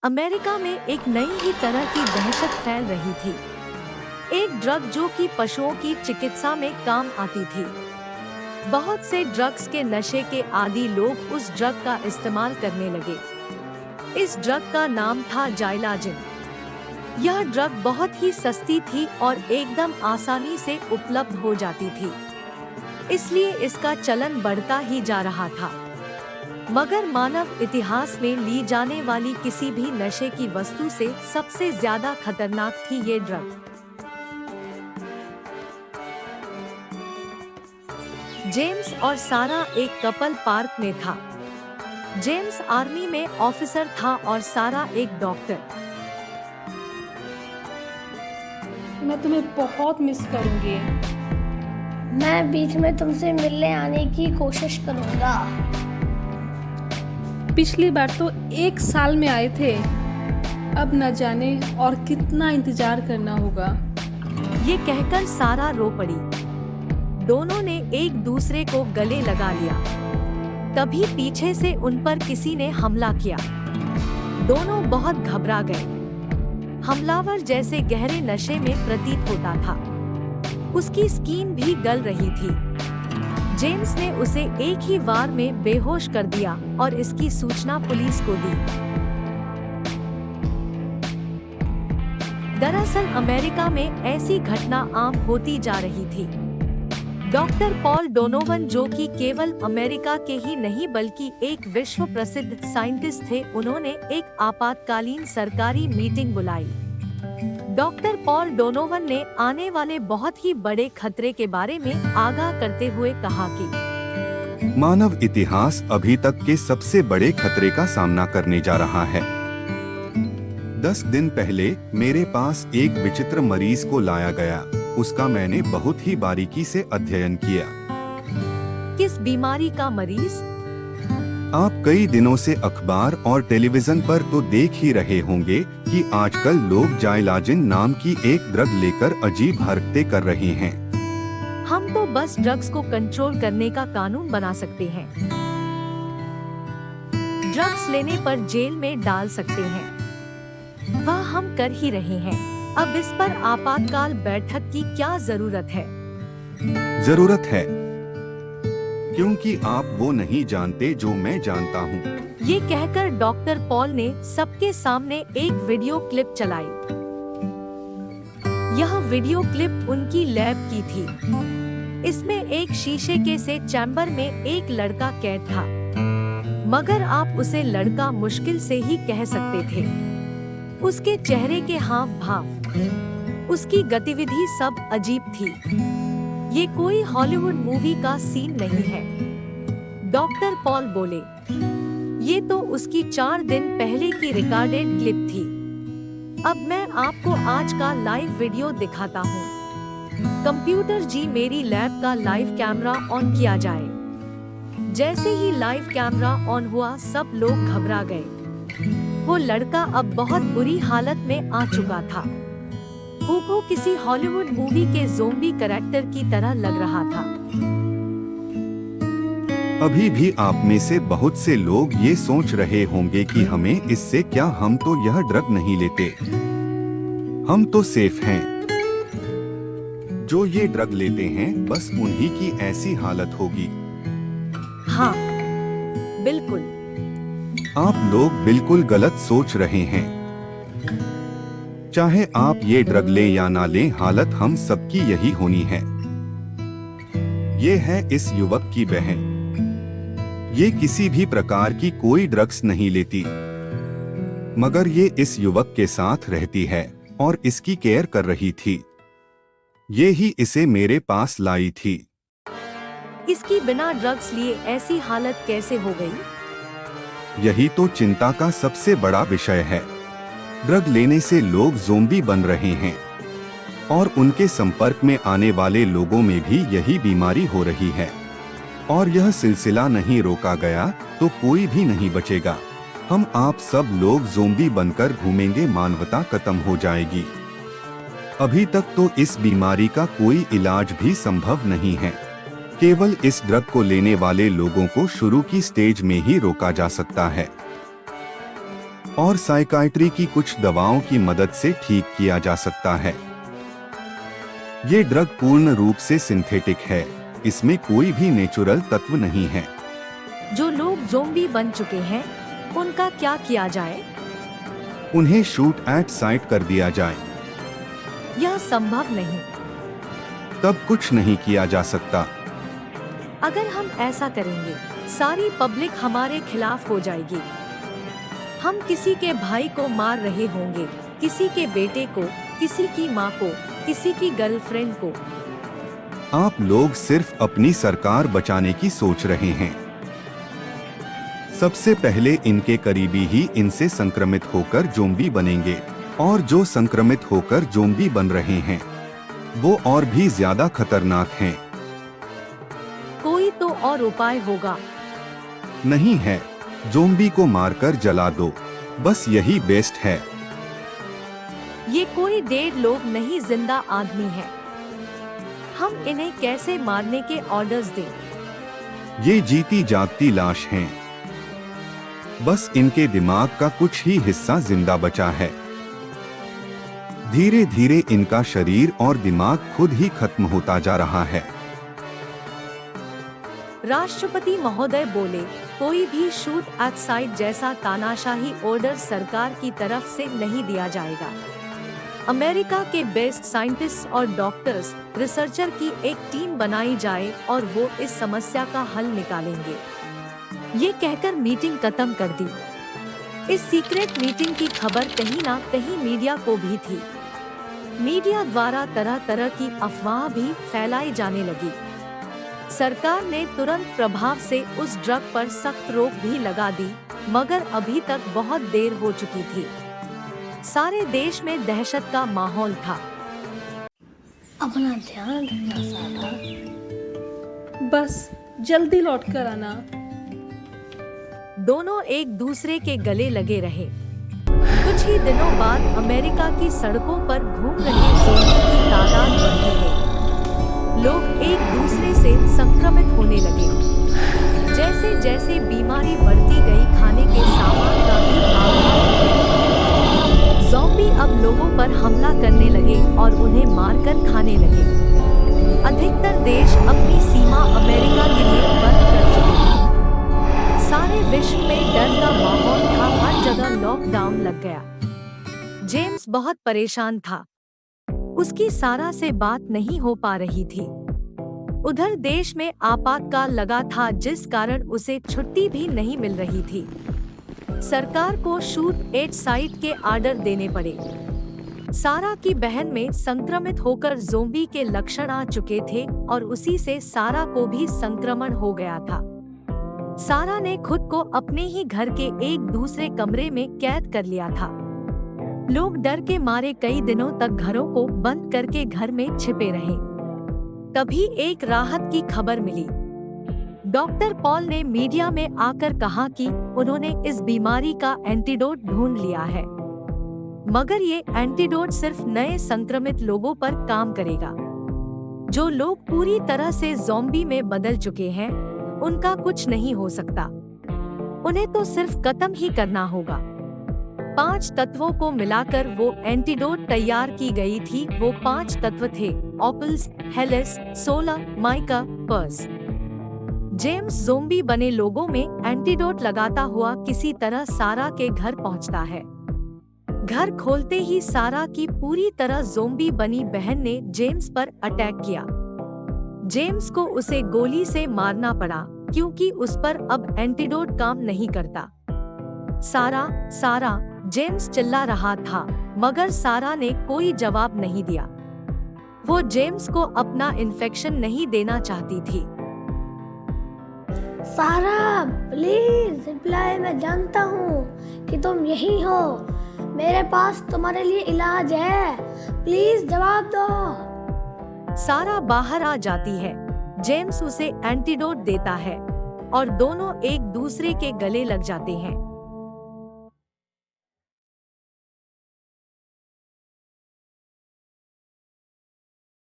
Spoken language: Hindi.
अमेरिका में एक नई ही तरह की दहशत फैल रही थी। एक ड्रग जो कि पशुओं की चिकित्सा में काम आती थी। बहुत से ड्रग्स के नशे के आदी लोग उस ड्रग का इस्तेमाल करने लगे। इस ड्रग का नाम था जाइलाजिन। यह ड्रग बहुत ही सस्ती थी और एकदम आसानी से उपलब्ध हो जाती थी, इसलिए इसका चलन बढ़ता ही जा रहा था। मगर मानव इतिहास में ली जाने वाली किसी भी नशे की वस्तु से सबसे ज्यादा खतरनाक थी ये ड्रग। जेम्स और सारा एक कपल पार्क में था। जेम्स आर्मी में ऑफिसर था और सारा एक डॉक्टर। मैं तुम्हें बहुत मिस करूंगी। मैं बीच में तुमसे मिलने आने की कोशिश करूंगा। पिछली बार तो 1 साल में आए थे, अब न जाने और कितना इंतजार करना होगा। ये कहकर सारा रो पड़ी। दोनों ने एक दूसरे को गले लगा लिया। तभी पीछे से उन पर किसी ने हमला किया। दोनों बहुत घबरा गए। हमलावर जैसे गहरे नशे में प्रतीत होता था। उसकी स्किन भी गल रही थी। जेम्स ने उसे एक ही वार में बेहोश कर दिया और इसकी सूचना पुलिस को दी। दरअसल अमेरिका में ऐसी घटना आम होती जा रही थी। डॉक्टर पॉल डोनोवन, जो कि केवल अमेरिका के ही नहीं बल्कि एक विश्व प्रसिद्ध साइंटिस्ट थे, उन्होंने एक आपातकालीन सरकारी मीटिंग बुलाई। डॉक्टर पॉल डोनोवन ने आने वाले बहुत ही बड़े खतरे के बारे में आगाह करते हुए कहा कि मानव इतिहास अभी तक के सबसे बड़े खतरे का सामना करने जा रहा है। 10 दिन पहले मेरे पास एक विचित्र मरीज को लाया गया। उसका मैंने बहुत ही बारीकी से अध्ययन किया। किस बीमारी का मरीज? आप कई दिनों से अखबार और टेलीविजन पर तो देख ही रहे होंगे कि आजकल लोग जाइलाजिन नाम की एक ड्रग लेकर अजीब हरकतें कर रहे हैं। हम तो बस ड्रग्स को कंट्रोल करने का कानून बना सकते हैं। ड्रग्स लेने पर जेल में डाल सकते हैं। वह हम कर ही रहे हैं। अब इस पर आपातकाल बैठक की क्या जरूरत है? जरूरत है, क्योंकि आप वो नहीं जानते जो मैं जानता हूँ। ये कहकर डॉक्टर पॉल ने सबके सामने एक वीडियो क्लिप चलाई। यह वीडियो क्लिप उनकी लैब की थी। इसमें एक शीशे के से चैम्बर में एक लड़का कैद था, मगर आप उसे लड़का मुश्किल से ही कह सकते थे। उसके चेहरे के हाव भाव, उसकी गतिविधि सब अजीब थी। ये कोई हॉलीवुड मूवी का सीन नहीं है। डॉक्टर पॉल बोले, ये तो उसकी 4 दिन पहले की रिकॉर्डेड क्लिप थी। अब मैं आपको आज का लाइव वीडियो दिखाता हूँ। कंप्यूटर जी, मेरी लैब का लाइव कैमरा ऑन किया जाए। जैसे ही लाइव कैमरा ऑन हुआ, सब लोग घबरा गए। वो लड़का अब बहुत बुरी हालत में आ चुका था। वो किसी हॉलीवुड मूवी के ज़ोंबी कैरेक्टर की तरह लग रहा था। अभी भी आप में से बहुत से लोग ये सोच रहे होंगे कि हमें इससे क्या, हम तो यह ड्रग नहीं लेते, हम तो सेफ हैं। जो ये ड्रग लेते हैं बस उन्हीं की ऐसी हालत होगी। हाँ, बिल्कुल। आप लोग बिल्कुल गलत सोच रहे हैं। चाहे आप ये ड्रग लें या ना लें, हालत हम सबकी यही होनी है। ये है इस युवक की बहन। ये किसी भी प्रकार की कोई ड्रग्स नहीं लेती, मगर ये इस युवक के साथ रहती है और इसकी केयर कर रही थी। ये ही इसे मेरे पास लाई थी। इसकी बिना ड्रग्स लिए ऐसी हालत कैसे हो गई? यही तो चिंता का सबसे बड़ा विषय है। ड्रग लेने से लोग ज़ोंबी बन रहे हैं और उनके संपर्क में आने वाले लोगों में भी यही बीमारी हो रही है। और यह सिलसिला नहीं रोका गया तो कोई भी नहीं बचेगा। हम आप सब लोग ज़ोंबी बनकर घूमेंगे, मानवता खत्म हो जाएगी। अभी तक तो इस बीमारी का कोई इलाज भी संभव नहीं है। केवल इस ड्रग को लेने वाले लोगों को शुरू की स्टेज में ही रोका जा सकता है। और साइकाइट्री की कुछ दवाओं की मदद से ठीक किया जा सकता है। ये ड्रग पूर्ण रूप से सिंथेटिक है, इसमें कोई भी नेचुरल तत्व नहीं है। जो लोग ज़ोंबी बन चुके हैं, उनका क्या किया जाए? उन्हें शूट एट साइट कर दिया जाए। यह संभव नहीं। तब कुछ नहीं किया जा सकता। अगर हम ऐसा करेंगे, सारी पब्लिक हमारे खिलाफ हो जाएगी। हम किसी के भाई को मार रहे होंगे, किसी के बेटे को, किसी की माँ को, किसी की गर्लफ्रेंड को। आप लोग सिर्फ अपनी सरकार बचाने की सोच रहे हैं। सबसे पहले इनके करीबी ही इनसे संक्रमित होकर ज़ोंबी बनेंगे, और जो संक्रमित होकर ज़ोंबी बन रहे हैं, वो और भी ज्यादा खतरनाक हैं। कोई तो और उपाय होगा। नहीं है, ज़ोंबी को मारकर जला दो, बस यही बेस्ट है। ये कोई 1.5 लोग नहीं, जिंदा आदमी है। हम इन्हें कैसे मारने के ऑर्डर्स दें? ये जीती जागती लाश हैं। बस इनके दिमाग का कुछ ही हिस्सा जिंदा बचा है। धीरे धीरे इनका शरीर और दिमाग खुद ही खत्म होता जा रहा है। राष्ट्रपति महोदय बोले, कोई भी शूट एट साइट जैसा तानाशाही ऑर्डर सरकार की तरफ से नहीं दिया जाएगा। अमेरिका के बेस्ट साइंटिस्ट और डॉक्टर्स, रिसर्चर की एक टीम बनाई जाए और वो इस समस्या का हल निकालेंगे। ये कहकर मीटिंग खत्म कर दी। इस सीक्रेट मीटिंग की खबर कहीं ना कहीं मीडिया को भी थी। मीडिया द्वारा तरह तरह की अफवाह भी फैलाई जाने लगी। सरकार ने तुरंत प्रभाव से उस ड्रग पर सख्त रोक भी लगा दी, मगर अभी तक बहुत देर हो चुकी थी। सारे देश में दहशत का माहौल था। अपना ध्यान रखना सारा। बस जल्दी लौट कर आना। दोनों एक दूसरे के गले लगे रहे। कुछ ही दिनों बाद अमेरिका की सड़कों पर घूम रहे ज़ोंबी की तादाद बढ़ने लगी। लोग एक दूसरे से संक्रमित होने लगे। जैसे जैसे बीमारी बढ़ती गई, खाने के सामान का भी आग। ज़ोंबी अब लोगों पर हमला करने लगे और उन्हें मारकर खाने लगे। अधिकतर देश अपनी सीमा अमेरिका के लिए बंद कर चुके थे। सारे विश्व में डर का माहौल था, हर जगह लॉकडाउन लग गया। जेम्स बहुत परेशान था। उसकी सारा से बात नहीं हो पा रही थी। उधर देश में आपातकाल लगा था, जिस कारण उसे छुट्टी भी नहीं मिल रही थी। सरकार को शूट एट साइट के आर्डर देने पड़े। सारा की बहन में संक्रमित होकर ज़ोंबी के लक्षण आ चुके थे और उसी से सारा को भी संक्रमण हो गया था। सारा ने खुद को अपने ही घर के एक दूसरे कमरे में कैद कर लिया था। लोग डर के मारे कई दिनों तक घरों को बंद करके घर में छिपे रहे। तभी एक राहत की खबर मिली। डॉक्टर पॉल ने मीडिया में आकर कहा कि उन्होंने इस बीमारी का एंटीडोट ढूंढ लिया है, मगर ये एंटीडोट सिर्फ नए संक्रमित लोगों पर काम करेगा। जो लोग पूरी तरह से ज़ोंबी में बदल चुके हैं, उनका कुछ नहीं हो सकता। उन्हें तो सिर्फ खत्म ही करना होगा। 5 तत्वों को मिलाकर वो एंटीडोट तैयार की गई थी। वो 5 तत्व थे: ऑपल्स, हेलिस, सोला, माइका, पर्स। जेम्स ज़ोंबी बने लोगों में एंटीडोट लगाता हुआ किसी तरह सारा के घर पहुंचता है। घर खोलते ही सारा की पूरी तरह ज़ोंबी बनी बहन ने जेम्स पर अटैक किया। जेम्स को उसे गोली से मारना पड़ा, क्योंकि उस पर अब एंटीडोट काम नहीं करता। सारा, सारा, जेम्स चिल्ला रहा था, मगर सारा ने कोई जवाब नहीं दिया। वो जेम्स को अपना इन्फेक्शन नहीं देना चाहती थी। सारा प्लीज रिप्लाई, मैं जानता हूँ कि तुम यही हो। मेरे पास तुम्हारे लिए इलाज है, प्लीज जवाब दो। सारा बाहर आ जाती है। जेम्स उसे एंटीडोट देता है और दोनों एक दूसरे के गले लग जाते हैं।